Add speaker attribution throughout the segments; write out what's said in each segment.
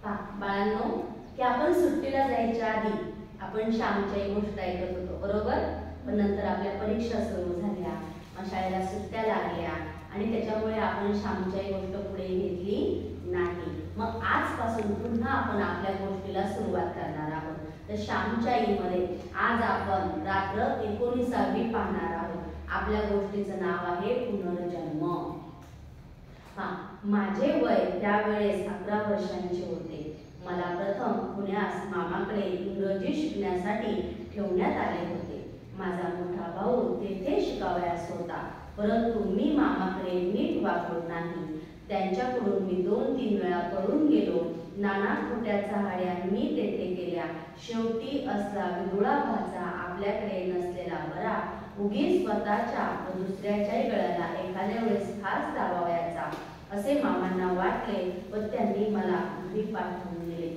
Speaker 1: बाळांनो, की आपण सुट्टीला जायच्या आधी आपण श्यामची गोष्ट ऐकत होतो, बरोबर? पण नंतर आपल्या परीक्षा सुरू झाल्या, शाळेला सुट्ट्या लागल्या आणि त्याच्यामुळे आपण श्यामची गोष्ट पुढे घेतली नाही. मग आजपासून पुन्हा आपण आपल्या गोष्टीला सुरुवात करणार आहोत. तर श्यामच्या आईमध्ये आज आपण रात्र 19वी पाहणार आहोत. आपल्या गोष्टीचं नाव आहे पुनर्जन्म. माझे वय त्यावेळेस 11 वर्षांचे होते. मला प्रथम पुण्यास मामाकडे इंग्रजी शिकण्यासाठी ठेवण्यात आले होते. माझा मोठा भाऊ तेथे शिकावयास होता, परंतु मी मामाकडे नीट वागलो नाही. त्यांच्याकडून मी 2-3 वेळा पडून गेलो. नाना खोट्या चहाड्या मी तेथे केल्या. शेवटी असला विदुळा भाचा आपल्याकडे नसलेला बरा. उगीच स्वतःच्या व दुसऱ्याच्याही गळ्याला एखाद्या वेळेस फास लावायचा असे मामांना वाटले व त्यांनी मला घरी पाठवून दिले.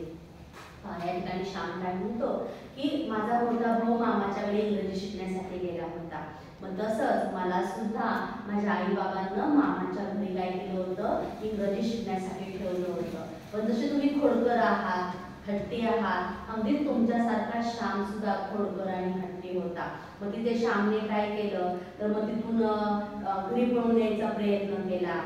Speaker 1: या ठिकाणी श्याम काय म्हणतो की माझा मोठा भाऊ मामाच्याकडे इंग्रजी शिकण्यासाठी गेला होता. मग तसंच मला सुद्धा माझ्या आई बाबांना मामाच्या घरी काय केलं होतं, इंग्रजी शिकण्यासाठी ठेवलं होतं. पण जसे तुम्ही खोडकर आहात, हट्टी आहात, अगदी तुमच्यासारखा श्याम सुद्धा खोडकर आणि हट्टी होता. मग तिथे श्यामने काय केलं तर मग तिथून घरी पळून यायचा प्रयत्न केला.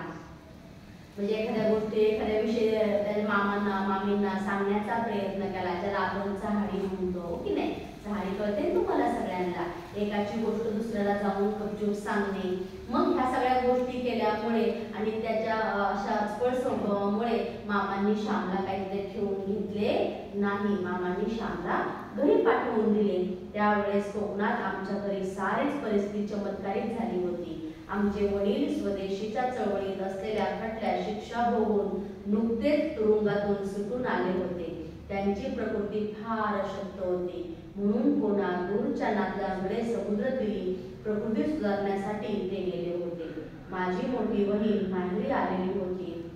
Speaker 1: म्हणजे एखाद्या गोष्टी एखाद्या विषयी त्याच्या मामांना मामींना सांगण्याचा प्रयत्न केला, ज्याला आपण चहाडी म्हणतो की नाही. चहाडी कळते तुम्हाला सगळ्यांना. एकाची गोष्ट दुसऱ्याला जाऊन गपचूप सांगणे. मग ह्या सगळ्या गोष्टी केल्यामुळे आणि त्याच्या अशा स्पळ स्वभावामुळे मामांनी श्यामला काही ते ठेवून घेतले नाही. मामांनी श्यामला घरी पाठवून दिले. त्यावेळेस कोकणात आमच्या घरी सारीच परिस्थिती चमत्कारिक झाली होती. आमचे वडील स्वदेशीच्या चळवळीत असलेल्या खटल्या शिक्षा भोगून नुकतेच तुरुंगातून सुटून आले होते. त्यांची प्रकृती फार अशक्त होती, म्हणून कोणा दूरच्या नात्यांकडे समुद्रतीरी प्रकृती सुधारण्यासाठी ते गेले होते. माझी मोठी बहीण माहेरी आलेली होती.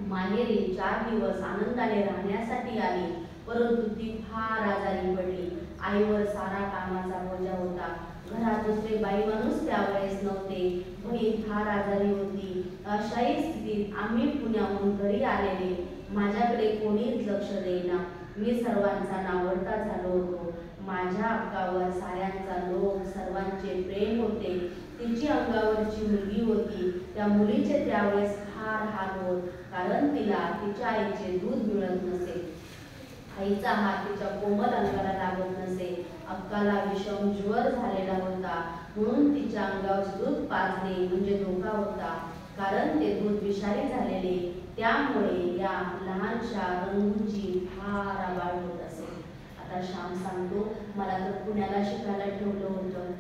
Speaker 1: माहेरी 4 दिवस आनंदाने राहण्यासाठी आली, परंतु ती फार आजारी पडली. आईवर सारा कामाचा बोजा होता. घरात दुसरे बाई माणूस त्यावेळेस नव्हते. बहीण फार आजारी होती. अशाही स्थितीत आम्ही पुण्याहून घरी आलेले. माझ्याकडे कोणीच लक्ष देईना. मी सर्वांचा नावडता झालो होतो. माझ्या अंगावर साऱ्यांचा लोभ, सर्वांचे प्रेम होते. तिची अंगावरची मुलगी होती. त्या मुलीचे त्यावेळेस फार हाल होत, कारण तिला तिच्या आईचे दूध मिळत नसे. आईचा हात तिच्या कोमल अंगाला लागत नसे. अक्काला विषम ज्वर झालेला होता, म्हणून तिच्या अंगावर दूध पाजणे म्हणजे धोका होता, कारण ते दूध विषारी झालेले. त्यामुळे या लहानशा रंगूची फार आबाळ होत असे. आता श्याम सांगतो, मला तर पुण्याला शिकायला ठेवलं होतं,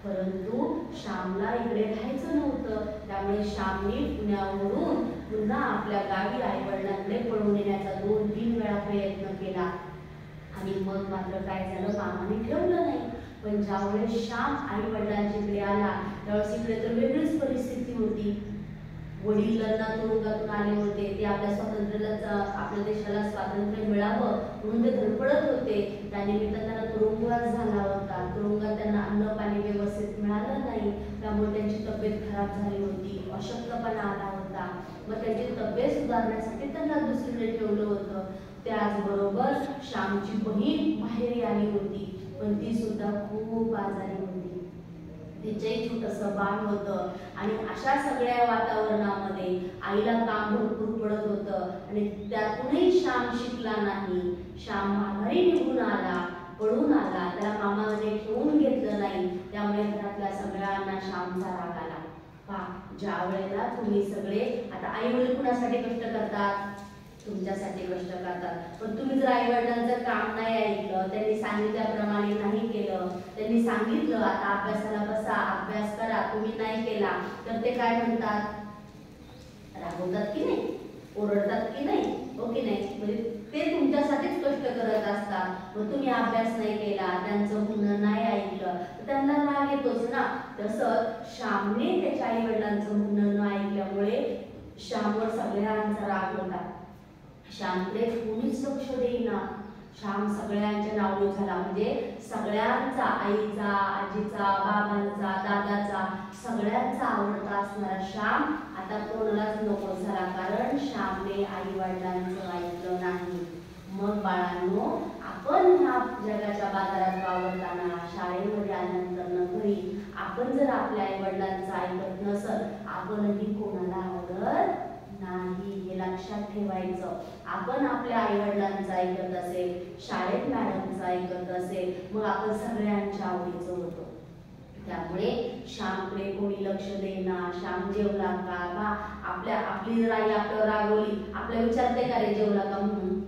Speaker 1: परंतु श्यामला इकडे राहायचं नव्हतं. त्यामुळे श्यामने पुण्यावरून पुन्हा आपल्या गावी आई वडिलांकडे पळून येण्याचा 2-3 वेळा प्रयत्न केला. आणि मग मात्र काय झालं, मामाने ठेवलं नाही. पण ज्यावेळेस श्याम आई वडिलांच्या इकडे आला त्यावेळेस इकडे तर वेगळीच परिस्थिती होती. वडील तुरुंगातून आले होते. ते आपल्या स्वातंत्र्याला, आपल्या देशाला स्वातंत्र्य मिळावं म्हणून ते धडपडत होते. त्यानिमित्त त्यांना तुरुंगवास झाला होता. तुरुंगात त्यांना अन्न पाणी व्यवस्थित मिळालं नाही, त्यामुळे त्यांची तब्येत खराब झाली होती. अशक्तपणा आला होता. मग त्यांची तब्येत सुधारण्यासाठी त्यांना दुसरीकडे ठेवलं होतं. त्याचबरोबर श्यामची बहीण माहेरी आली होती, पण ती सुद्धा खूप आजारी होती. तिचंही छोटंसं बाळ होतं. आणि अशा सगळ्या वातावरणामध्ये आईला काम भरपूर पडत होतं आणि त्यातूनही श्याम शिकला नाही. श्याम माघारी निघून आला, पळून आला. त्याला मामाने ठेवून घेतलं नाही. त्यामुळे घरातल्या सगळ्यांना श्यामचा राग आला. ज्या वेळेला तुम्ही सगळे आता आई वडील कुणासाठी कष्ट करतात, तुमच्यासाठी कष्ट करतात. पण तुम्ही जर आई वडिलांचं काम नाही ऐकलं, त्यांनी सांगितल्याप्रमाणे नाही केलं, त्यांनी सांगितलं आता अभ्यासाला बसा, अभ्यास करा, तुम्ही नाही केला तर ते काय म्हणतात, रागवतात की नाही, ओरडतात की नाही, हो की नाही. म्हणजे ते तुमच्यासाठीच कष्ट करत असतात. मग तुम्ही अभ्यास नाही केला, त्यांचं म्हणणं नाही ऐकलं तर त्यांना राग येतोच ना. तसंच श्यामने त्याच्या आई वडिलांचं म्हणणं न ऐकल्यामुळे श्यामवर सगळ्यांचा राग होता. श्यामकडे कोणीच लक्ष देईना. श्याम सगळ्यांच्या नावडी झाला. म्हणजे सगळ्यांचा, आईचा, आजीचा, बाबांचा, दादाचा, सगळ्यांचा आवडता असणारा श्याम आता कोणालाच नको झाला, कारण श्यामने आई वडिलांचं ऐकलं नाही. मग बाळांनो, आपण ह्या जगाच्या बाजारात वावरताना, शाळेमध्ये आल्यानंतर घरी आपण जर आपल्या आई वडिलांचं ऐकत नसल, आपणही कोणाला आवडत नाही, हे लक्षात ठेवायचं. आपण आपल्या आई वडिलांचं ऐकत असेल, शाळेत मॅडमचं ऐकत असेल, मग आपण सगळ्यांच्या आवडीचं होतो. त्यामुळे श्यामकडे कोणी लक्ष देणार, श्याम जेवला का आपली जर आई आपल्यावर रागवली, आपल्याला विचारते का रे जेवला का म्हणून,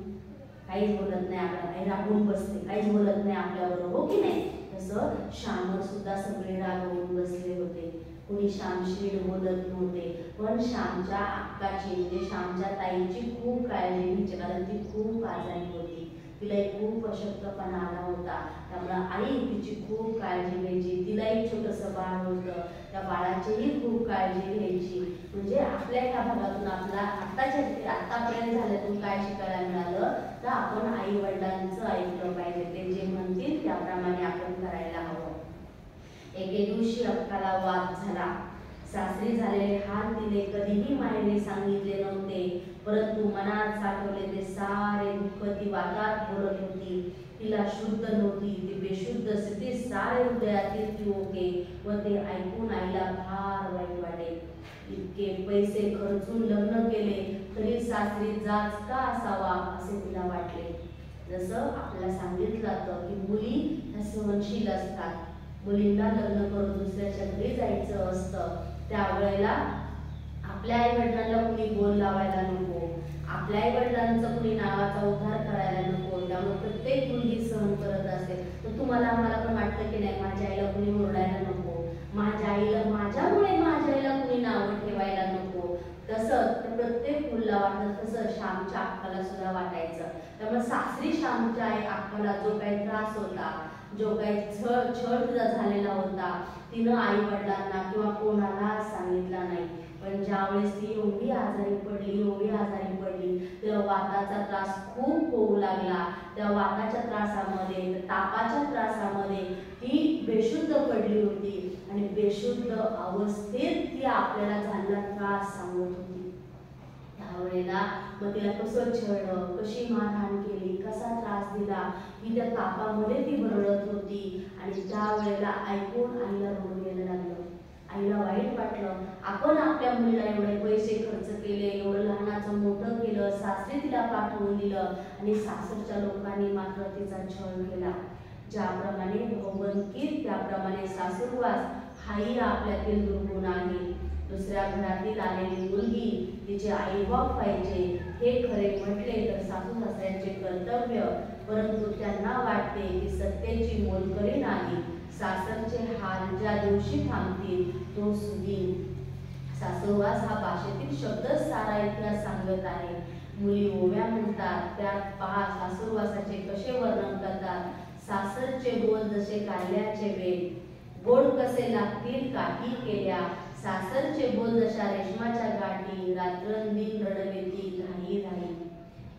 Speaker 1: काहीच बोलत नाही. आपल्याला आई रागवून बसते, काहीच बोलत नाही आपल्याबरोबर, हो की नाही? तसं श्यामवर सुद्धा सगळे रागवून बसले होते, कोणी श्यामशी बोलत नव्हते. पण श्यामच्या अक्काची म्हणजे श्यामच्या ताईची खूप काळजी घ्यायची, कारण ती खूप आजारी होती, तिला खूप अशक्तपणा आला होता. त्यामुळे आई तिची खूप काळजी घ्यायची. तिला एक छोटंसं बाळ होतं, त्या बाळाचीही खूप काळजी घ्यायची. म्हणजे आपल्या ह्या भागातून आपला आतापर्यंत झाल्यातून काय शिकायला मिळालं, तर आपण आई वडिलांचं ऐकलं पाहिजे, ते जे म्हणतील त्याप्रमाणे आपण करायला हवं. एके दिवशी अक्काला वाद झाला. सासरी झालेले हाल तिने कधीही मायेने सांगितले नव्हते, परंतु मनात साठवले ते सारे दुःख ती वादात बोलत होती. तिला शुद्ध नव्हती, ती बेशुद्ध स्थितीत सारे हृदयातील ती ओके व ते ऐकून आईला फार वाईट वाटे. इतके पैसे खर्चून लग्न केले तरी सासरी जाच का असावा असे तिला वाटले. जसं आपल्याला सांगितलं जातं की मुली ह्या सहनशील असतात, मुलींना लग्न करून दुसऱ्याच्या घरी जायचं असतं, त्यावेळेला आपल्या आई वडिलांना कुणी बोल लावायला नको, आपल्या आई वडिलांचा कुणी नावाचा उद्धार करायला नको. त्यामुळे प्रत्येक मुलगी सहन करत असेल तर तुम्हाला आम्हाला पण वाटतं की नाही, माझ्या आईला कुणी ओरडायला नको, माझ्यामुळे माझ्या आईला कुणी नावं ठेवायला नको. तसं प्रत्येक मुलीला वाटतं, तसं श्यामच्या अक्काला सुद्धा वाटायचं. त्यामुळे सासरी श्यामच्या आई अक्काला जो काही त्रास होता, जो काही छळ तिला झालेला होता, तिनं आई वडिलांना किंवा कोणाला सांगितला नाही. पण ज्यावेळेस ती एवढी आजारी पडली, तिला वाताचा त्रास खूप होऊ लागला. त्या वाताच्या त्रासामध्ये, तापाच्या त्रासामध्ये ती बेशुद्ध पडली होती आणि बेशुद्ध अवस्थेत ती आपल्याला झालेला त्रास सांगत होती. त्यावेळेला मग तिला कसं छळलं, कशी मारहाण केली, कसा त्रास दिला, ही त्या तापामध्ये ती भरडत होती. आणि त्यावेळेला ऐकून आईला रडू यायला लागलं. आईला वाईट वाटलं, आपण आपल्या मुलीला एवढे पैसे खर्च केले, एवढं लहानाचं मोठं केलं, सासरी तिला पाठवून दिलं आणि सासरच्या लोकांनी मात्र तिचा छळ केला. ज्याप्रमाणे भोवंकीत त्याप्रमाणे सासूरवास हाही आपल्यातील दुर्गुण आहे. दुसऱ्या घरातील आलेली मुलगी तिचे आईबाप पाहिजे हे खरे म्हटले तर सासू सासऱ्यांचे कर्तव्य, परंतु त्यांना वाटते की सत्तेची मोलकरी नाही. सासरचे हाल ज्या दिवशी थांबतील तो सुदीन. सासूरवास हा भाषेतील शब्दच सारा इतिहास सांगत आहे. मुली ओव्या म्हणतात, त्यात पहा सासूरवासाचे कसे वर्णन करतात. सासरचे बोल जसे कारल्याचे वेल, गोड कसे लागतील काठी केल्या. सासरचे बोल जशा रेशमाच्या गाठी, रात्रंदिन रडवेती घाई घाई.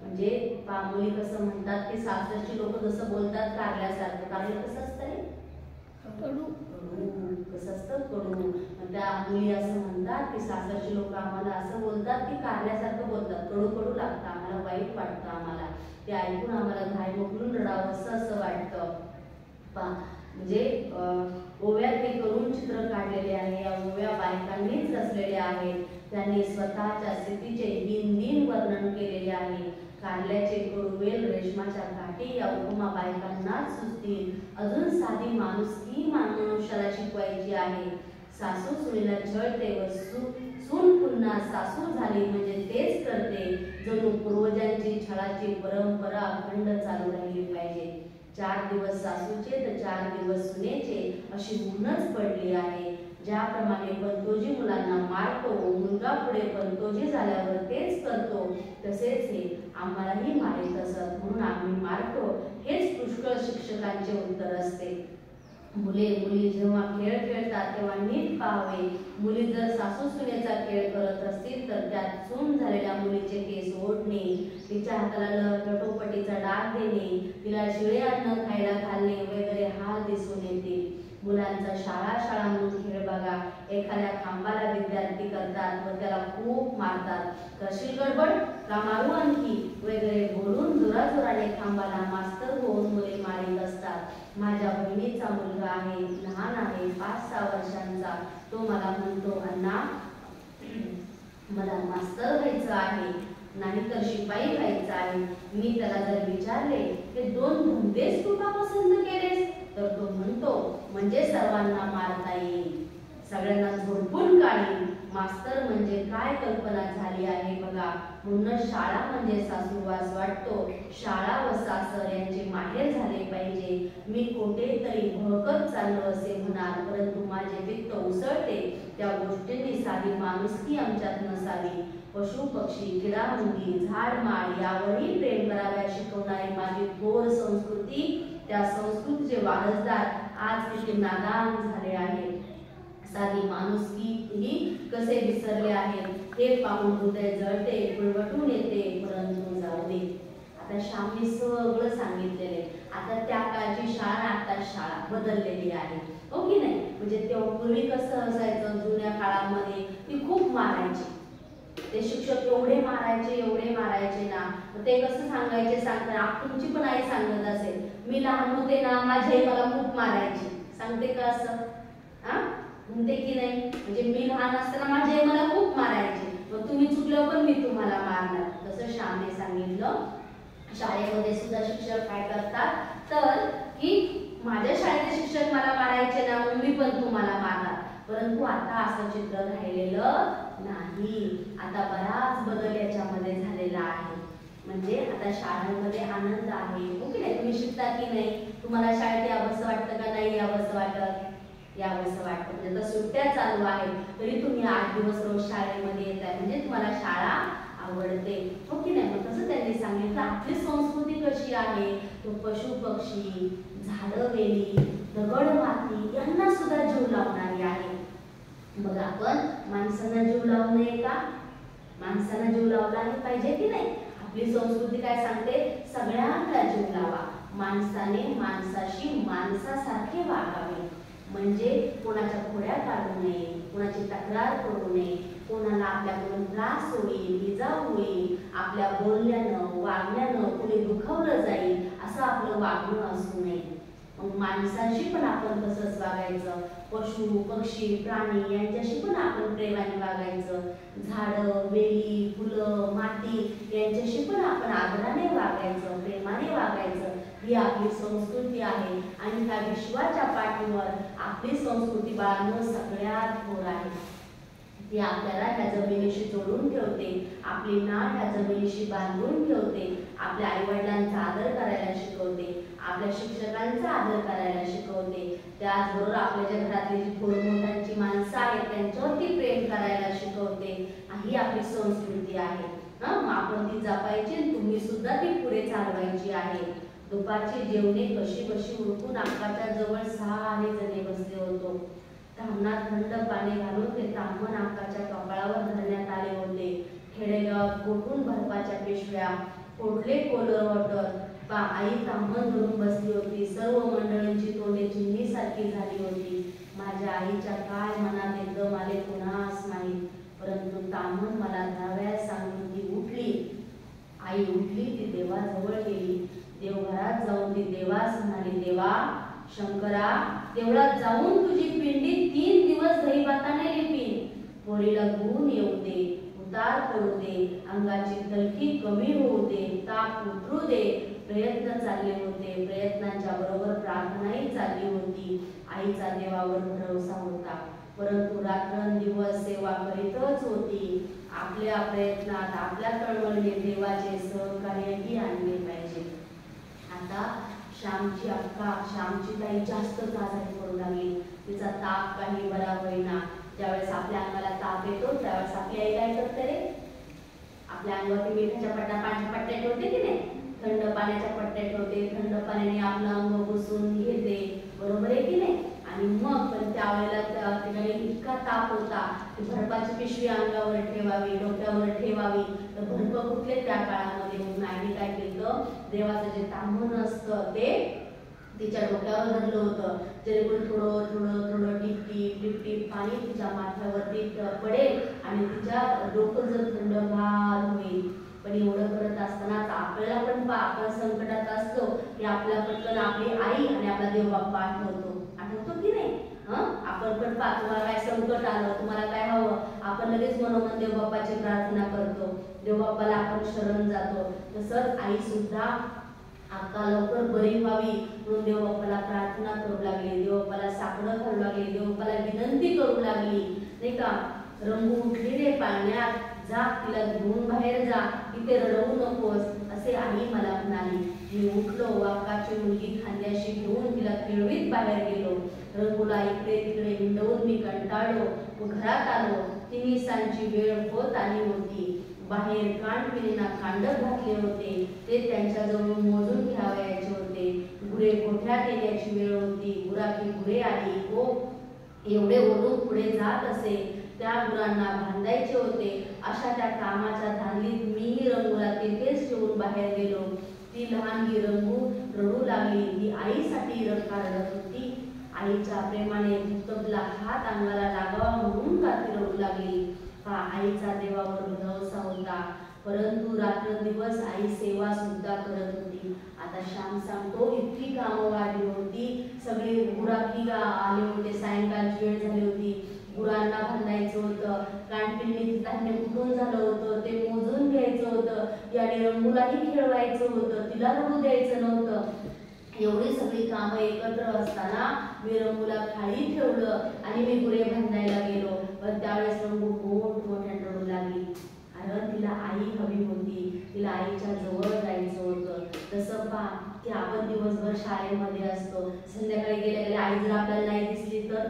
Speaker 1: म्हणजे मुली कसं म्हणतात की सासरची लोक जसं बोलतात कारल्यासारखं. कारलं कसं असतं रे? कडू. कसं असतं? कडू. त्या मुली असं म्हणतात की सासरची लोक आम्हाला असं बोलतात की कारल्यासारखं बोलतात, कडू कडू लागतं आम्हाला, वाईट वाटतं आम्हाला, ते ऐकून आम्हाला घाई मोकळून रडावं असं वाटतं. म्हणजे ओव्यात ते करून चित्र काढलेले आहे. या ओव्या बायकांनीच रचलेल्या आहेत. त्यांनी स्वतःच्या स्थितीचे दिन वर्णन केलेले आहे. कारल्याचे कडूवेल, रेशमाच्या काठी या उपमा बायकांनाच सुचतील. अजून साधी माणुसकी मनुष्याला शिकवायची आहे. सासू सुनेला छळते व सून पुन्हा सासू झाली म्हणजे तेच करते. जणू पूर्वजांची छळाची परंपरा अखंड चालू राहिली पाहिजे. 4 दिवस सासूचे तर 4 दिवस सुनेचे अशी ऊनच पडली आहे. ज्याप्रमाणे पंतोजी मुलांना मारतो, मुलगा पुढे पंतोजी झाल्यावर तेच करतो, तसेच हे आम्हालाही मारित असत म्हणून आम्ही मारतो, हेच पुष्कळ शिक्षकांचे उत्तर असते. मुली जेव्हा खेळ खेळतात तेव्हा नीट पाहावे. मुली जर सासू सुनेचा खेळ करत असतील तर त्यात सून झालेल्या मुलीचे केस ओढणे, तिच्या हाताला लटोपटीचा डाग देणे, तिला शिळे अन्न खायला घालणे वगैरे हाल दिसून येतील. मुलांचा शाळा शाळा म्हणून खेळ बघा. एखाद्या खांबाला विद्यार्थी करतात व त्याला खूप मारतात. करशील गडबड का मारू आणखी वगैरे बोलून जोराजोराने खांबाला मास्तर होऊन मुले मारित असतात. माझ्या बहिणीचा मुलगा आहे, लहान आहे, 5-6 वर्षांचा. तो मला म्हणतो, अण्णा मला मास्तर व्हायचं आहे, नाही तर शिपाई व्हायचं आहे. मी त्याला जर विचारले हे 2 धंदेच तू का पसंत केलेस, तर तो म्हणतो म्हणजे सर्वांना मारता येईल, सगळ्यांना झोडपून काढील. मास्तर म्हणजे काय कल्पना झाली आहे बघा. म्हणून शाळा म्हणजे सासूरवास वाटतो. शाळा व सासर यांचे माहेर झाले पाहिजे. मी कुठेतरी भळकत चाललो असे म्हणाल, परंतु माझे पित्त उसळते. त्या गोष्टींनी साधी माणुसकी आमच्यात नसावी. पशु पक्षी किडामुंगी झाडमाड यावरही प्रेम कराव्या शिकवणारी माझी थोर संस्कृती, त्या संस्कृतीचे वारसदार आज किती नादान झाले आहे. साधी माणुसकी ही कसे विसरले आहेत हे पाहून हृदय जळते, पुळवटून येते. परंतु जाऊ दे, आता श्यामने सगळं सांगितलेले. आता त्या काळची शाळा आता शाळा बदललेली आहे, हो की नाही. म्हणजे तेव्हा पूर्वी कसं असायचं, जुन्या काळामध्ये ती खूप मारायची. ते शिक्षक एवढे मारायचे ना, ते कसं सांगायचे सांगताना, तुमची पण आई सांगत असेल, मी लहान होते ना माझी आई मला खूप मारायची. सांगते का असं? म्हणते की नाही. म्हणजे मी लहान असताना माझी आई मला खूप मारायची, मग तुम्ही चुकलं पण मी तुम्हाला मारणार. तसं श्यामने सांगितलं. शाळेमध्ये सुद्धा शिक्षक काय करतात तर की माझ्या शाळेचे शिक्षक मला मारायचे ना, मी पण तुम्हाला मारणार. परंतु आता असं चित्र राहिलेलं नाही. आता बराच बदल याच्यामध्ये झालेला आहे. म्हणजे आता शाळांमध्ये आनंद आहे, हो की नाही. तुम्ही शिकता की नाही, तुम्हाला शाळेत यावंसं वाटतं का नाही यावंसं वाटत? यावंसं वाटतं. म्हणजे आता सुट्ट्या चालू आहेत तरी तुम्ही 8 दिवस रोज शाळेमध्ये येत आहे, म्हणजे तुम्हाला शाळा आवडते, हो की नाही. मग तसं त्यांनी सांगितलं आपली संस्कृती कशी आहे, तो पशु पक्षी झाडं वेली दगड माती यांना सुद्धा जीव लावणारी आहे. मग आपण माणसांना जीव लावू नये का? माणसांना जीव लावला पाहिजे की नाही. आपली संस्कृती काय सांगते, सगळ्यांना जीव लावा. माणसाने माणसाशी माणसासारखे वागावे. म्हणजे कोणाच्या खोड्या काढू नये, कोणाची तक्रार करू नये, कोणाला आपल्याकडून त्रास होईल, इजा होईल, आपल्या बोलण्यानं वागण्यानं कोणी दुखावलं जाईल असं आपलं वागणं असू नये. मग माणसाशी पण आपण तसंच वागायचं. पशु पक्षी प्राणी यांच्याशी पण आपण प्रेमाने वागायचं. झाडं वेली फुलं माती यांच्याशी पण आपण आदराने वागायचं, प्रेमाने वागायचं. ही आपली संस्कृती आहे आणि त्या विश्वाच्या पाठीवर आपली संस्कृती बाळगणं सगळ्यात थोर आहे. ती आपल्याला ह्या जमिनीशी जोडून ठेवते, आपली नाळ ह्या जमिनीशी बांधून ठेवते, आपल्या आईवडिलांचा आदर करायला शिकवते, आपल्या शिक्षकांचा आदर करायला शिकवते. त्याचबरोबर आपल्या ज्या घरातली जी थोर मोठ्यांची माणसं आहेत त्यांच्यावरती प्रेम करायला शिकवते. ही आपली संस्कृती आहे. मग आपण ती जपायची, तुम्ही सुद्धा ती पुढे चालवायची आहे. दुपारची जेवणे कशी उरकून नाकाच्या जवळ 6 जणे बसले होतो. ताम्हणात थंड पाणी घालून ते ताम्हण नाकाच्या कपाळावर धरण्यात आले होते. खेडेगावात कोठून बर्फाच्या पिशव्या, कोठले कोलर वॉटर आई ताम्हण धरून बसली होती. सर्व मंडळींची तोंडे चिन्हीसारखी झाली होती. माझ्या आईच्या काय मनात एकदम आले कुणास माहीत, परंतु ताम्हण मला धराव्यास सांगून ती उठली. आई उठली, ती देवाजवळ गेली. देवघरात जाऊन ती देवास म्हणाली, देवा शंकरा, देवळात जाऊन तुझी पिंडी 3 दिवस दहीभाताने लिपीन. पोरीला गुण येऊ दे, उतार पडू दे, अंगाची तलखी कमी होऊ दे, ताप उतरू दे. प्रयत्न चालले होते, प्रयत्नांच्या बरोबर प्रार्थनाही चालली होती. आईचा देवावर भरोसा होता, परंतु रात्रंदिवस सेवा करीतच होती. आपल्या प्रयत्नात आपल्या तळमळीने देवाचे सहकार्यही आणले पाहिजे. आता श्यामची अक्का, श्यामची ताई जास्तच आजारी पडू लागली. तिचा ताप काही बरा होईना. ज्यावेळेस आपल्या अंगाला ताप येतो त्यावेळेस आपली आई काय करते रे, आपल्या अंगावरती मिठाच्या पट्ट्या ठेवते की नाही, थंड पाण्याच्या पट्ट्या ठेवते. थंड पाण्याने आपलं अंग पुसून घेते, बरोबर आहे की नाही. आणि मग पण त्यावेळेला ठिकाणी इतका ताप होता की बर्फाची पिशवी अंगावर ठेवावी, डोक्यावर ठेवावी. तर बर्फ कुठले त्या काळामध्ये म्हणून आईने काय केलं, देवाचं जे ताम्हण असतं ते तिच्या डोक्यावर धरलं होतं, जेणेकरून थोडं थोडं थोडं टिप टिप टिप पाणी तिच्या माथ्यावरती पडेल आणि तिच्या डोकं जर थंडगार होईल. पण एवढं करत असताना आपल्याला पण आपण संकटात असतो की आपल्या पटकन आपली आई आणि आपला देव बाप्पा आठवतो की नाही? आपण पण तुम्हाला काय संकट आलं, तुम्हाला काय हवं, आपण लगेच मनोमन देव बाप्पाची प्रार्थना करतो, देव बाप्पाला आपण शरण जातो. तसंच आई सुद्धा आता लवकर बरी व्हावी म्हणून देव बाप्पाला प्रार्थना करू लागली, देव बाप्पाला साकडं घालू लागली, देव बाप्पाला विनंती करू लागली, नाही का? रंगू उठली रे पाळण्यात, जा तिला घेऊन बाहेर जा, इथे रडवू नकोस असे आई मला म्हणाली. मी उठलो, वाकाची मुलगी खांद्याशी घेऊन तिला खेळवीत बाहेर गेलो. रंगूला इकडे तिकडे हिंडवून मी कंटाळलो व घरात आलो. 3 सांची वेळ होत आली होती. बाहेर कानपिनीना कांडप घातले होते, ते त्यांच्याजवळ मोजून घ्यावयाचे होते. गुरे गोठ्यात येण्याची वेळ होती. गुराखी गुरे आली व एवढे ओढून पुढे जात असे. त्या गुरांना बांधायचे होते. अशा त्या कामाच्या धांदलीत मी रंगूला तिथेच ठेवून बाहेर गेलो. ती लहानगी रंगू रडू लागली. ती आईसाठी रडत होती. आईच्या प्रेमाने भुतबला हात अंगाला लागावा म्हणून का ती रडू लागली? हा आईचा देवावर भरोसा होता, परंतु रात्रंदिवस आई सेवा सुद्धा करत होती. आता श्याम सांगतो, इतकी कामं वाढली होती, सगळे गुराखी आले होते, सायंकाळची वेळ झाली होती, गुरांना बांधायचं होतं, कानपिंनीचं धान्य कुठून झालं होतं ते मोजून घ्यायचं होतं, याने रंगूलाही खेळवायचं होतं, तिला रडू द्यायचं नव्हतं. एवढी सगळी कामं एकत्र असताना मी रंगूला खाली ठेवलं आणि मी गुरे बांधायला गेलो. पण त्यावेळेस रंगू मोठमोठ्याने रडू लागली. कारण तिला आई हवी होती, तिला आईच्या जवळ जायचं होतं. तसं पहा की आपण दिवसभर शाळेमध्ये असतो, संध्याकाळी गेल्या गेल्या आई जर आपल्याला नाही दिसली तर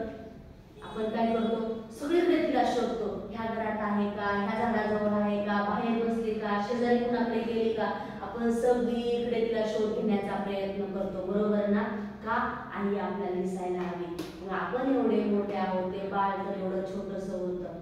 Speaker 1: आपण काय करतो? सगळीकडे तिला शोधतो. ह्या घरात आहे का, ह्या झाडाजवळ आहे का, बाहेर बसली का, शेजारी कुणाकडे गेली का, आपण सगळीकडे तिला शोध घेण्याचा प्रयत्न करतो, बरोबर ना? का? आई आपल्याला दिसायला हवी. मग आपण एवढे मोठे आहोत, ते बाळ तर एवढं छोटस होतं,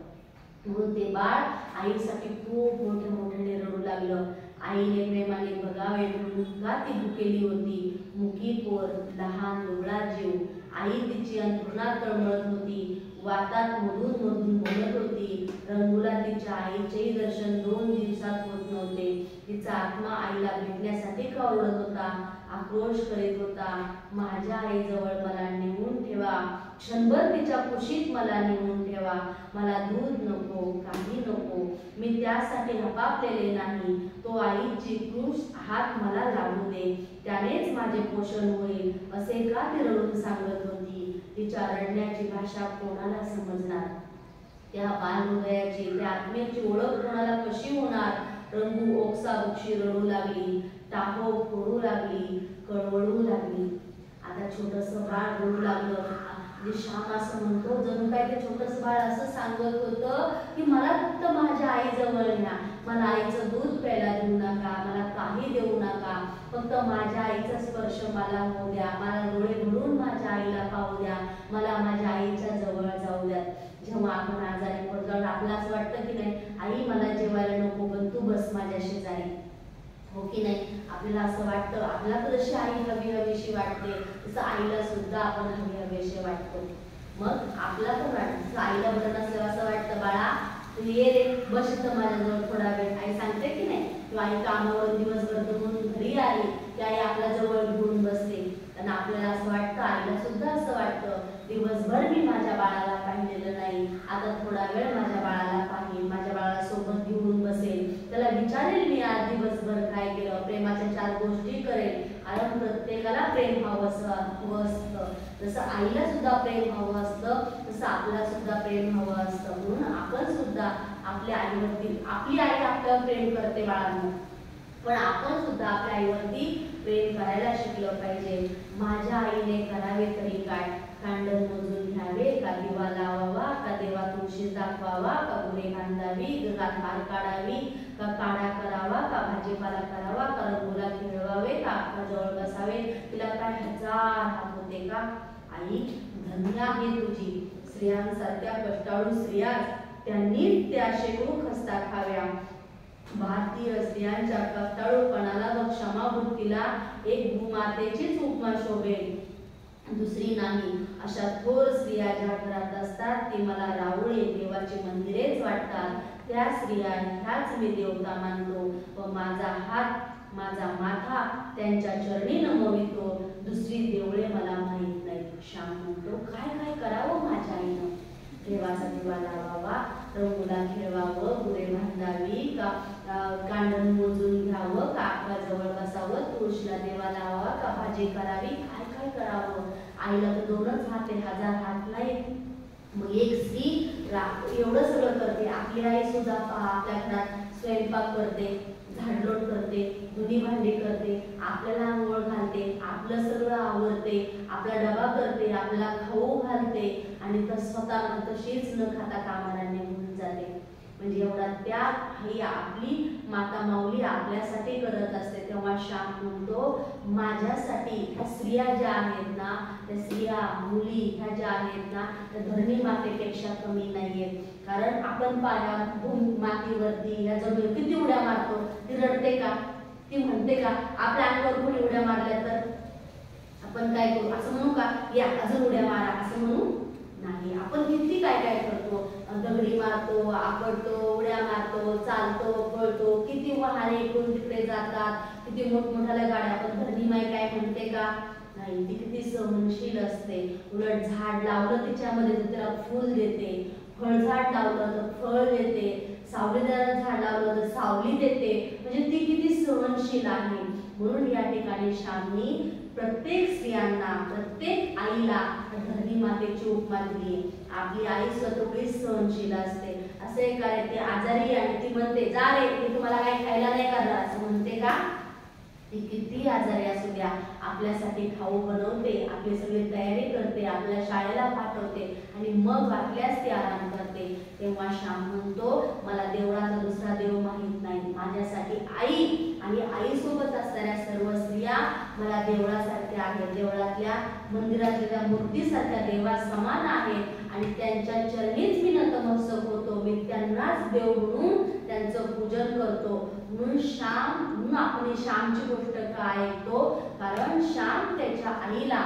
Speaker 1: म्हणून ते बाळ आईसाठी खूप मोठ्याने रडू लागलं. आईने प्रेमाने बघावे म्हणून का ती भुकेली होती. मुकी पोर, लहान दुबळा जीव. आई तिची अंथरुणात तळमळत होती, वातात मधून मधून बोलत होती. रंगूला तिच्या आईचेही दर्शन 2 दिवसात होत नव्हते. तिचा आत्मा आईला भेटण्यासाठी कावळत होता, आक्रोश करीत होता. माझ्या आईजवळ मला नेऊन ठेवा, क्षणभर तिच्या कुशीत मला नेऊन ठेवा. मला दूध नको, काही नको, मी त्यासाठी हपापलेले नाही. तो आईची क्रूश हात मला लागू दे, त्यानेच माझे पोषण होईल, असे का ती रडून सांगत होती. तिच्या रडण्याची भाषा कोणाला समजणार? त्या बालहृदयाची, त्या आत्म्याची ओळख कोणाला कशी होणार? रंगू ओक्साबोक्षी रडू लागली, टाहो फोडू लागली, कळवळू लागली. आता छोटंसं बाळ रडू लागलं. श्याम असं म्हणतो, जणू काय ते छोटंसं बाळ असं सांगत होतं की मला फक्त माझ्या आईजवळ न्या, मला आईचं दूध प्यायला देऊ नका, मला काही देऊ नका, फक्त माझ्या आईचा स्पर्श मला होऊ द्या, मला डोळे भरून माझ्या आईला पाहू द्या, मला माझ्या आईच्या जवळ जाऊ द्या. जेव्हा आपण आजारी पडतो आपल्याला असं वाटतं की नाही, आई मला जेवायला नको पण तू बस माझ्या शेजारी, हो की नाही? आपल्याला असं वाटतं. आपल्याला जशी आई हवी हवीशी वाटते तसं आईला सुद्धा आपण हवी हवीशी वाटतो. मग आपला पण वाटतं, आईला बरं नसलं असं वाटतं, बाळा तू ये रे, बस इथं माझ्याजवळ थोडा वेळ. आई सांगते की नाही, किंवा आई कामावरून दिवसभर दमून घरी आली की आई आपल्या जवळ घेऊन बसते. आणि आपल्याला असं वाटतं, आईला सुद्धा असं वाटतं, दिवसभर मी माझ्या बाळाला पाहिलेलं नाही, आता थोडा वेळ माझ्या बाळाला पाहिल, माझ्या बाळाला सोबत घेऊन बसेल, त्याला विचारेल मी आज दिवसभर काय केलं, प्रेमाच्या 4 गोष्टी करेल. कारण प्रत्येकाला प्रेम हवं असतं. जसं आईला सुद्धा प्रेम हवं असतं, तसं आपल्याला सुद्धा प्रेम हवं असतं. म्हणून आपण सुद्धा आपल्या आईवरती, आपली आई आपल्यावर प्रेम करते बाळांनो, पण आपण सुद्धा आपल्या आईवरती प्रेम करायला शिकलं पाहिजे. माझ्या आईने करावे तरी काय? कांडण मोजून घ्यावे का, दिवा लावावा का, देवा तुळशी दाखवावा का, गुरे बांधावी का, धार काढावी का, काढा करावा का, भाजीपाला करावा का, रंगूला खेळवावे का, आपल्या जवळ बसावे, तिला काय 1000 हात होते का? आई धन्य आहे तुझी. स्त्रियांसारख्या कष्टाळू स्त्रिया, त्यांनी त्या शेकडो खस्ता खाव्या. भारतीय स्त्रियांच्या कष्टाळूपणाला व क्षमा वृत्तीला एक भूमातेचीच उपमा शोभेल, दुसरी नाही. अशा थोर स्त्रिया ज्या घरात असतात ती मला रावळे देवाची मंदिरेच वाटतात. त्या स्त्रिया ह्याच मी देवता मानतो व माझा हात माझा माथा त्यांच्या चरणी नमवितो. दुसरी देवळे मला माहीत नाही. श्याम म्हणतो, काय काय करावं माझ्या आईनं? देवाचा दिवा लावावा, रंगोला खेळवावं, गुरे बांधावी का, कांडण मोजून घ्यावं का, जवळ बसावं, तुळशीला देवा लावावा का, भाजी करावी, काय काय करावं? आईला तर 2च हात आहे, 1000 हात नाही. मग एक स्त्री एवढं सगळं करते. आपली आई सुद्धा पहा आपल्या घरात स्वयंपाक करते, झाडलोट करते, धुणी भांडी करते, आपल्याला आंघोळ घालते, आपलं सगळं आवरते, आपला डबा करते, आपल्याला खाऊ घालते आणि स्वतः तशीच न खाता कामाला निघून जाते. म्हणजे एवढा त्याग ही आपली माता माऊली आपल्यासाठी करत असते. तेव्हा श्याम म्हणतो, माझ्यासाठी ह्या स्त्रिया ज्या आहेत ना, त्या स्त्रिया मुली ह्या ज्या आहेत ना, त्या धरणी मातेपेक्षा कमी नाहीयेत. कारण आपण पाया मातीवरती ह्या जमीन किती उड्या मारतो, ती रडते का? ती म्हणते का? आपल्या अंगावर कोणी उड्या मारल्या तर आपण काय करू? असं म्हणू का, या अजून उड्या मारा, असं म्हणू नाही. आपण किती काय काय करतो, दगडी मारतो, आपडतो, उड्या मारतो, चालतो, पळतो, किती वाहने इकडून तिकडे जातात, किती मोठमोठ्या गाड्या. पण धरणी माई काय म्हणते का? नाही. ती किती सहनशील असते. उलट झाड लावलं तिच्यामध्ये तर त्याला फूल देते, फळझाड लावलं तर फळ देते, सावलीदार झाड लावलं तर सावली देते. म्हणजे ती किती सहनशील आहे. म्हणून या ठिकाणी श्यामनी प्रत्येक स्त्रियांना, प्रत्येक आईला धरणी मातेची उपमा दिली. आपली आई स्वतःही सहनशील असते. असे काय ते आजारी आणि ती म्हणते, जा रे, मी तुम्हाला काही खायला नाही करणार, असं म्हणते का? ती किती आजारी असू द्या आपल्यासाठी खाऊ बनवते, आपली सगळी तयारी करते, आपल्या शाळेला पाठवते आणि मग वाटल्यास ती आराम करते. तेव्हा श्याम म्हणतो, मला देवळाचा दुसरा देव माहित नाही. माझ्यासाठी आई आणि आई सोबत असणाऱ्या सर्व स्त्रिया मला देवळासारख्या आहेत, देवळातल्या मंदिरातल्या मूर्तीसारख्या देवा समान आहेत आणि त्यांच्या चरणीच मी नतमस्तक होतो. मी त्यांनाच देव म्हणून त्यांचं पूजन करतो. म्हणून श्याम, म्हणून आपण श्यामची गोष्ट का ऐकतो? कारण श्याम त्याच्या आईला,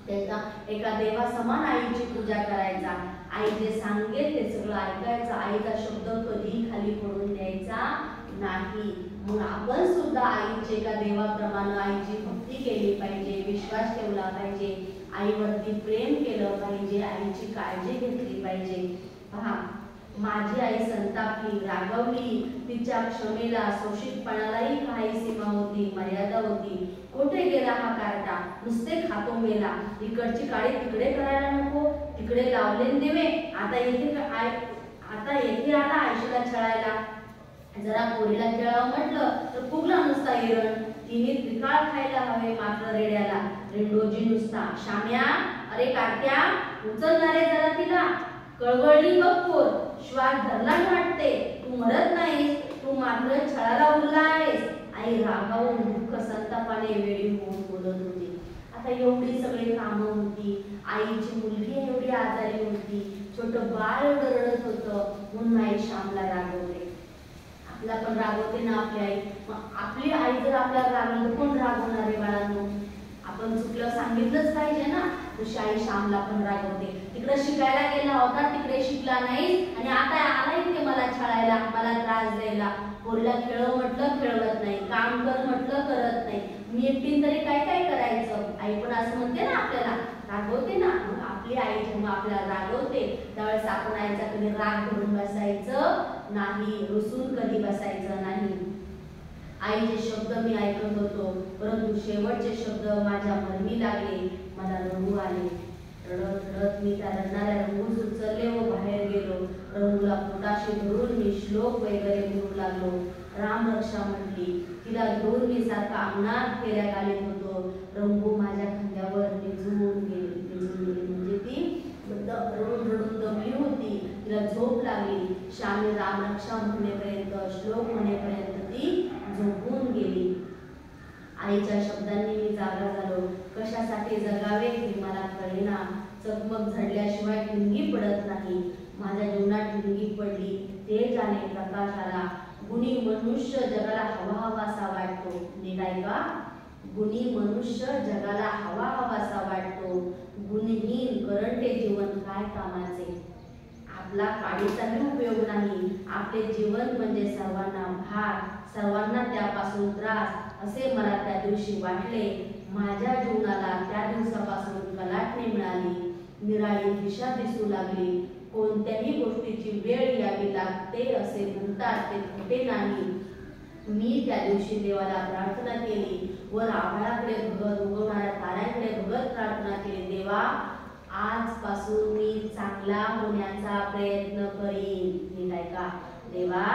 Speaker 1: त्याच्या एका देवा समान आईची पूजा करायचा. आई जे सांगेल ते सगळं ऐकायचं. आईचा शब्द कधी खाली पडून द्यायचा नाही. म्हणून आपण सुद्धा आईचे एका देवाप्रमाणे आईची भक्ती केली पाहिजे, विश्वास ठेवला पाहिजे, आईवरती प्रेम केलं पाहिजे, आईची काळजी घेतली पाहिजे. पहा, माझी आई संतापली, रागवली, तिच्या क्षमेला, शोषितपणालाही काही सीमा होती, मर्यादा होती. कुठे गेला हा कार्टा? नुसते खातो मेला. इकडची काळी तिकडे करायला नको, तिकडे लावले देवे, आता येथे आला आयशीला छळायला. जरा पोरीला खेळावं म्हटलं तर फुगला नुसता हिरण. तिने त्रिकाळ खायला हवे मात्र रेड्याला, रेंडोजी नुसता. श्याम्या, अरे कार्ट्या, उचलणारे जरा तिला. कळवळली बघ, श्वास धरला वाटते, तू मरत नाहीस, तू मात्र छळाला उरला आहेस. आई रागावून दुःख संतापाने वेळी होऊन बोलत होती. आता एवढी सगळी कामं होती, आईची मुलगी एवढी आजारी होती, छोटं बाळ एवढं रडत होतं. म्हणून आई श्यामला रागवते. आपला पण रागवते ना आपली आई. मग आपली आई जर आपल्याला रागवली तर कोण रागवणार आहे बाळांनो? आपण चुकलं सांगितलंच पाहिजे ना. तशी आई श्यामला पण रागवते. तिकडे शिकायला गेला होता, तिकडे शिकला नाही आणि आता आला इथे मला छळायला, मला त्रास द्यायला. पोरीला खेळव म्हटलं खेळवत नाही, काम कर म्हटलं करत नाही. मी एकटीन तरी काय काय करायचं? आई पण असं म्हणते ना, आपल्याला रागवते ना. मग आपली आई जेव्हा आपल्याला रागवते त्यावेळेस आपण आईचा कधी राग धरून बसायचं नाही, रुसून कधी बसायचं नाही. आईचे शब्द मी ऐकत होतो, परंतु शेवटचे शब्द माझ्या मर्मी लागले. मला रडू आले. रडत रडत मी त्या रडणाऱ्या रंगूस उचलले व बाहेर गेलो. रंगूला पोटाशी धरून मी श्लोक वगैरे म्हणू लागलो. राम रक्षा म्हटली. तिला घेऊन मी सारखा अंगणात फेऱ्या घालत होतो. रंगू माझ्या खांद्यावर निजून गेली. म्हणजे ती रडून रडून दमली होती, तिला झोप लागली. श्यामी राम रक्षा म्हणेपर्यंत, श्लोक म्हणेपर्यंत ती झोपून गेली. आईच्या शब्दांनी मी जागा झालो. कशासाठी जगावे हे मला कळेना. चकमक झडल्याशिवाय ठिणगी पडत नाही. माझ्या जीवनात ठिणगी पडली, ते जाणे प्रकाशाला. गुणी मनुष्य जगाला हवा हवासा वाटतो. निराय आहे का? गुणी मनुष्य जगाला हवा हवासा वाटतो, गुणहीन करंटे जीवन काय कामाचे. आपला काडीचाही उपयोग नाही, आपले जीवन म्हणजे सर्वांना भार, सर्वांना त्यापासून त्रास असे मला त्या दिवशी वाटले. माझ्या जीवनाला त्या दिवसापासून कलाटणी मिळाली, निराळी दिशा दिसू लागली. कोणत्याही गोष्टीची वेळ यावी लागते असे म्हणतात ते खोटे नाही. मी त्या दिवशी देवाला प्रार्थना केली व आभाळाकडे बघत, उगवणाऱ्या ताऱ्यांकडे बघत प्रार्थना केली. देवा, आजपासून मी चांगला होण्याचा प्रयत्न करीन. नीट ऐका. देवा,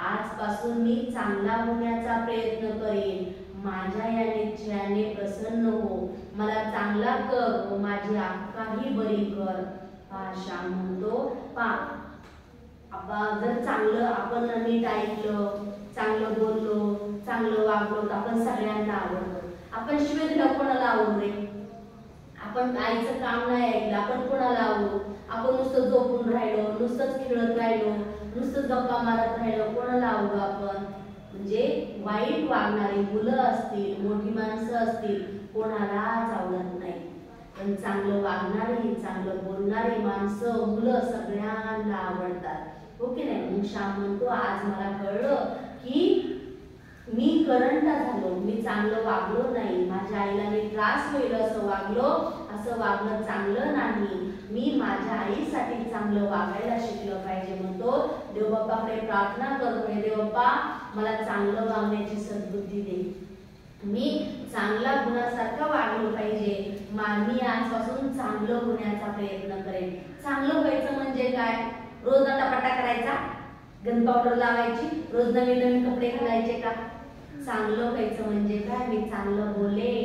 Speaker 1: आजपासून मी चांगला होण्याचा प्रयत्न करीन. माझ्या या निश्चयाने प्रसन्न हो, मला चांगला कर व माझी आत्माही बरी कर. श्याम म्हणतो, जर चांगलं आपण नीट ऐकलं, चांगलं बोललो, चांगलं वागलो तर आपण सगळ्यांना आवडतो. आपण शिवाय दिला कोणाला आवडू रे? आपण आईचं काम नाही ऐकलं, आपण कोणाला आवडू? आपण नुसतं झोपून राहिलो, नुसतंच खेळत राहिलो, नुसतंच गप्पा मारत राहिलो, कोणाला आवडू आपण? म्हणजे वाईट वागणारी मुलं असतील, मोठी माणसं असतील, कोणालाच आवडत नाही. पण चांगलं वागणारी, चांगलं बोलणारी माणसं, मुलं सगळ्यांना आवडतात. हो की नाही? मग श्याम म्हणतो, आज मला कळलं की मी करंटा झालो, मी चांगलं वागलो नाही, माझ्या आईला मी त्रास होईल असं वागलो, असं वागणं चांगलं नाही. मी माझ्या आईसाठी चांगलं वागायला शिकलं पाहिजे. म्हणतो देवबाप्पाकडे प्रार्थना करतोय, देवबाप्पा मला चांगलं वागण्याची सद्बुद्धी दे, मी चांगला गुणासारखा वागलो पाहिजे. मी आजपासून चांगलं होण्याचा प्रयत्न करेन. चांगलं व्हायचं म्हणजे काय? रोज नटापटा करायचा, गन पावडर लावायची, रोज नवीन नवीन कपडे घालायचे का? चांगलं व्हायचं म्हणजे काय? मी चांगलं बोले,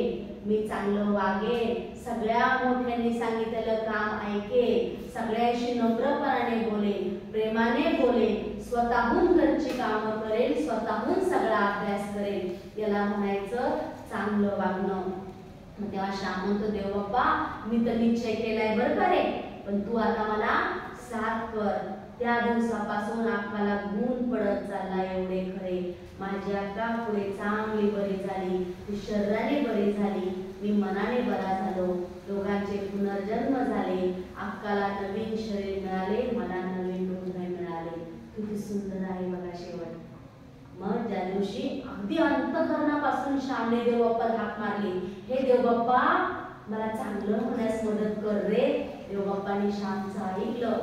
Speaker 1: मी चांगलं वागे, सगळ्या मोठ्यांनी सांगितलेलं काम ऐके, सगळ्यांशी नम्रपणाने बोले, प्रेमाने बोले, स्वतःहून घरची कामं करेल, स्वतःहून सगळा अभ्यास करेल. याला म्हणायचं चांगलं वागणं. मग तेव्हा श्याम म्हणतो, देवबाप्पा मी तर निश्चय केलाय बरं का रे, पण तू आता मला साथ कर. त्या दिवसापासून आकाला गुण पडत चालला, एवढे खरे. माझी आका पुढे चांगली बरी झाली, ती शरीराने बरी झाली, मी मनाने बरा झालो, दोघांचे पुनर्जन्म झाले, आकाला नवीन शरीर मिळाले, मला नवीन हृदय मिळाले. किती सुंदर आहे बघा शेवट. मग ज्या दिवशी अगदी अंतःकरणापासून श्यामने देवबाप्पाला हाक मारली, हे देवबाप्पा मला चांगलं होण्यास मदत कर रे. देवबाप्पाने श्यामचं ऐकलं.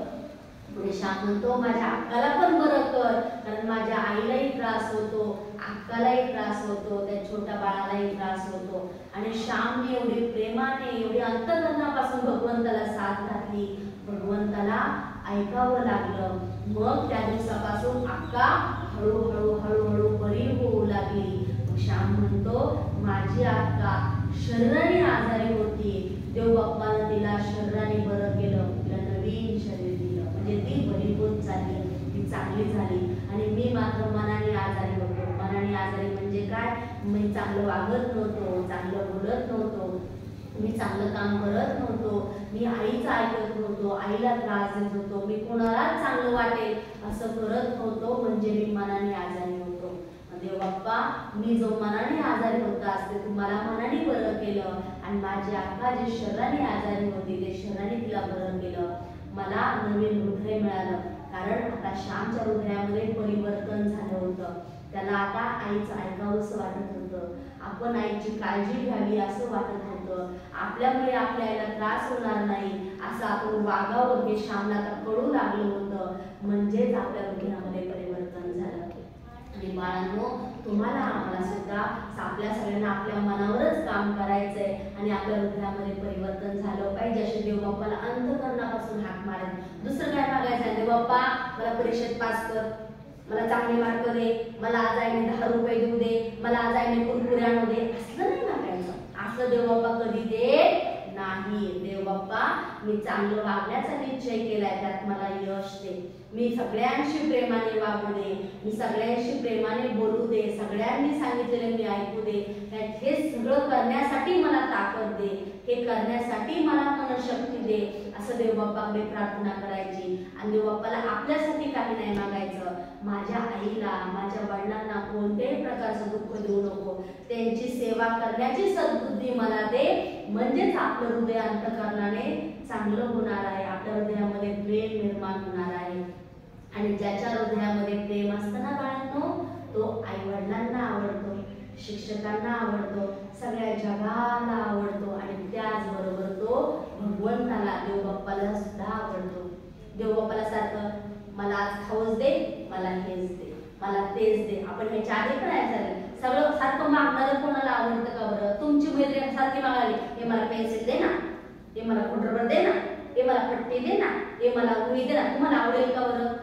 Speaker 1: पुढे श्याम म्हणतो, माझ्या अक्काला पण बरं कर, कारण माझ्या आईलाही त्रास होतो, अक्कालाही त्रास होतो, त्या छोट्या बाळालाही त्रास होतो. आणि श्यामने एवढी प्रेमाने, एवढी अंतःकरणापासून भगवंताला साथ घातली, भगवंताला ऐकावं लागलं. मग त्या दिवसापासून अक्का हळूहळू हळूहळू बरी होऊ लागली. श्याम म्हणतो, माझी अक्का शरीराने आजारी होती, देवबाप्पानं तिला शरीराने बरं केलं, तिला नवीन शरीर दिलं, म्हणजे ती बरी होत चालली, ती चांगली झाली. आणि मी मात्र मनाने आजारी होतो. मनाने आजारी म्हणजे काय? मी चांगलं वागत नव्हतो, चांगलं बोलत नव्हतो, मी चांगलं काम करत नव्हतो, मी आईचं ऐकत नव्हतो, आईला त्रास देत होतो, मी कोणालाच चांगलं वाटेल असं करत नव्हतो, म्हणजे मी मनाने आजारी होतो. देवबाप्पा मी जो मनाने आजारी होता असते तुम्हाला मनाने बरं केलं, आणि माझी आका जी शरीराने आजारी होती ते शरीराने तिला बरं केलं. मला नवीन हृदय मिळालं, कारण आता श्यामच्या हृदयामध्ये परिवर्तन झालं होतं. त्याला आता आईचं ऐकावंसं वाटत होतं, आपण आईची काळजी घ्यावी असं वाटत होतं, आपल्यामुळे आपल्या आईला त्रास होणार नाही असं आपण वागावं हे श्यामला आता कळू लागलं होतं. म्हणजेच आपल्या हृदयामध्ये परिवर्तन झालं. आणि बाळांनो, तुम्हाला आम्हाला सुद्धा आपल्या सगळ्यांना आपल्या मनावरच काम करायचंय आणि आपल्या हृदयामध्ये परिवर्तन झालं पाहिजे. असे देवबाप्पाला अंतःकरणापासून हाक मारत. दुसरं काय मागायचं? देवबाप्पा मला परीक्षेत पास कर, मला चांगले मार्क दे, मला आज आईने 10 रुपये देऊ दे, मला आज आईने कुरकुरे आणू दे, असलं नाही मागायचं. असं देवबाप्पा कधी दे नाही. देवबाप्पा मी चांगलं वागण्याचा निश्चय केलाय, त्यात मला यश दे, मी सगळ्यांशी प्रेमाने वागू दे, मी सगळ्यांशी प्रेमाने बोलू दे, सगळ्यांनी सांगितलेलं मी ऐकू दे, हे सगळं करण्यासाठी मला ताकद दे, हे करण्यासाठी मला मनशक्ती दे, असं देवबाप्पाकडे प्रार्थना करायची. आणि देवबाप्पाला आपल्यासाठी काही नाही मागायचं, माझ्या आईला माझ्या वडिलांना कोणत्याही प्रकारचं दुःख देऊ नको, त्यांची सेवा करण्याची सद्बुद्धी मला दे, म्हणजेच आपलं हृदय अंतःकरणाने चांगलं होणार आहे, आपल्या हृदयामध्ये प्रेम निर्माण होणार आहे. आणि ज्याच्या हृदयामध्ये प्रेम असतं ना बाळांनो, तो आई वडिलांना आवडतो, शिक्षकांना आवडतो, सगळ्या जगाला आवडतो आणि त्याचबरोबर तो भगवंताला देव बाप्पाला सुद्धा आवडतो. देव बाप्पाला सारखं मला आज खाऊच दे, मला हेच दे, मला तेच दे. आपण ह्याच्या आधी पण आहे सगळं सारखं मागणारं कोणाला आवडतं का बरं? तुमची मैत्रीण सारखी मागाली, हे मला पेन्सिल दे ना, हे मला खोडरबर दे ना, हे मला पट्टी दे ना, हे मला गुळी दे ना, तुम्हाला आवडेल का बरं?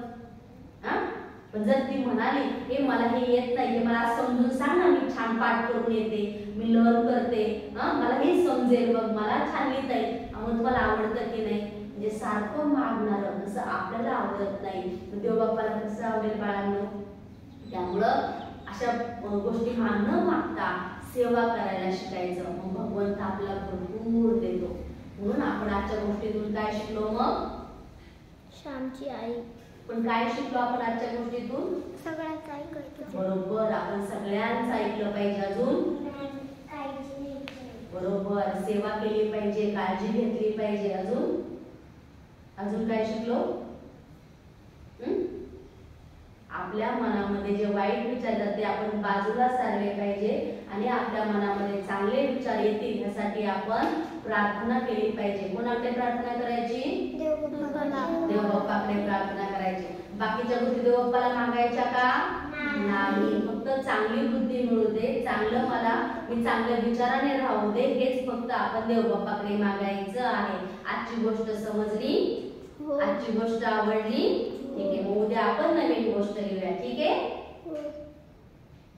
Speaker 1: पण जर ती म्हणाली हे मला हे येत नाही, हे मला समजून सांग ना, मी छान पाठ करून येते, मी लर्न करते, मला हे समजेल, मग मला छान लिहिता येईल, मग तुम्हाला आवडतं की नाही? म्हणजे सारखं मागणारं तसं आपल्याला आवडत नाही, देव बाप्पाला कसं आवडेल बाळांनो? त्यामुळं अशा गोष्टी न मागता सेवा करायला शिकायचं, मग भगवंत आपल्याला भरपूर देतो. म्हणून आपण आजच्या गोष्टीतून काय शिकलो? मग
Speaker 2: श्यामची आई.
Speaker 1: पण काय शिकलो आपण आजच्या गोष्टीतून?
Speaker 2: सगळ्यांचं ऐकायचं.
Speaker 1: बरोबर, आपण सगळ्यांचं ऐकलं पाहिजे. अजून बरोबर, सेवा केली पाहिजे, काळजी घेतली पाहिजे. अजून अजून काय शिकलो? आपल्या मनामध्ये जे वाईट विचार येतात ते आपण बाजूला सारले पाहिजे आणि आपल्या मनामध्ये चांगले विचार येतील यासाठी आपण प्रार्थना केली पाहिजे. कोणाकडे प्रार्थना करायची? देव बाप्पाकडे प्रार्थना करायची. बाकीच्या गोष्टी देव बाप्पाला मागायच्या का? नाही. फक्त चांगली बुद्धी मिळू दे, चांगलं मी चांगल्या विचाराने राहू दे, हेच फक्त आपण देव बाप्पाकडे मागायचं आहे. आजची गोष्ट समजली? आजची गोष्ट आवडली? ठीक आहे, मग उद्या आपण नवीन गोष्ट घेऊया. ठीक आहे.